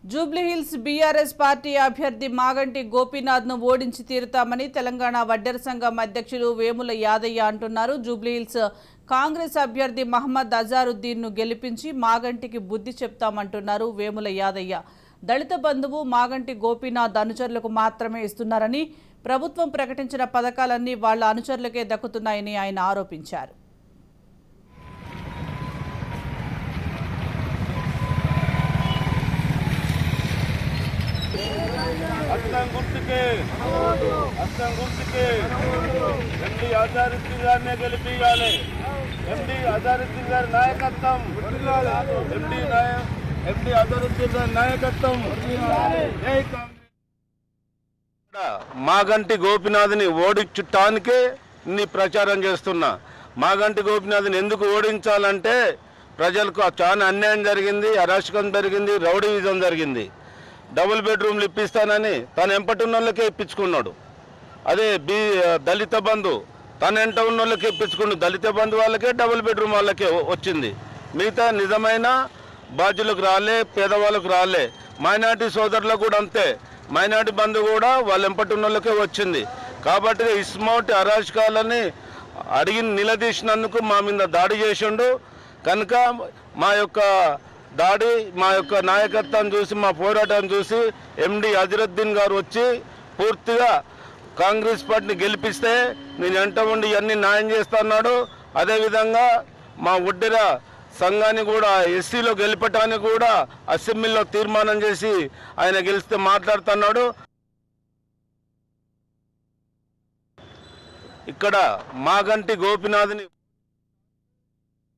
Jubilee Hills BRS party అభ్యర్థి మాగంటి గోపీనాథ్ను ఓడించి తీరుతామని తెలంగాణ వడ్డెర సంఘం అధ్యక్షులు వేముల యాదయ్య అంటున్నారు. జూబ్లీహిల్స్ కాంగ్రెస్ అభ్యర్థి మహమ్మద్ అజారుద్దీన్ను గెలిపించి మాగంటికి బుద్ధి చెప్తామంటున్నారు వేముల యాదయ్య. దళిత బంధువు మాగంటి గోపీనాథ్ అనుచరులకు మాత్రమే ఇస్తున్నారని, ప్రభుత్వం ప్రకటించిన పథకాలన్నీ వాళ్ల అనుచరులకే దక్కుతున్నాయని ఆయన ఆరోపించారు. ఎండి అజారుద్దీన్ గారిని గెలిపియాలి. ఎండి అజారుద్దీన్ గారి నాయకత్వం, ఎండి అజారుద్దీన్ గారి నాయకత్వం. మాగంటి గోపీనాథ్ని ఓడించటానికే నీ ప్రచారం చేస్తున్నా. మాగంటి గోపీనాథ్ని ఎందుకు ఓడించాలంటే ప్రజలకు చాలా అన్యాయం జరిగింది, అరాచకం జరిగింది, రౌడీయిజం జరిగింది. డబుల్ బెడ్రూమ్లు ఇప్పిస్తానని తను ఎంపటి ఉన్న వాళ్ళకే ఇప్పించుకున్నాడు. అదే దళిత బంధు తన ఎంట ఉన్న వాళ్ళకే ఇప్పించుకున్నాడు. దళిత బంధు వాళ్ళకే డబుల్ బెడ్రూమ్ వాళ్ళకే వచ్చింది. మిగతా నిజమైన బాధ్యులకు రాలే, పేదవాళ్ళకు రాలే. మైనార్టీ సోదరులకు కూడా అంతే. మైనార్టీ బంధు కూడా వాళ్ళ ఎంపటి ఉన్న వాళ్ళకే వచ్చింది. కాబట్టి ఇస్మౌటి అరాచకాలని అడిగి నిలదీసినందుకు మా మీద దాడి చేసిండు. కనుక మా యొక్క దాడి, మా యొక్క నాయకత్వాన్ని చూసి, మా పోరాటాన్ని చూసి ఎండి అజరుద్దీన్ గారు వచ్చి పూర్తిగా కాంగ్రెస్ పార్టీని గెలిపిస్తే నేను వెంట ఉండి ఇవన్నీ న్యాయం చేస్తున్నాడు. అదేవిధంగా మా వడ్డెర సంఘాన్ని కూడా ఎస్సీలో గెలిపటానికి కూడా అసెంబ్లీలో తీర్మానం చేసి ఆయన గెలిస్తే మాట్లాడుతున్నాడు. ఇక్కడ మాగంటి గోపీనాథ్ని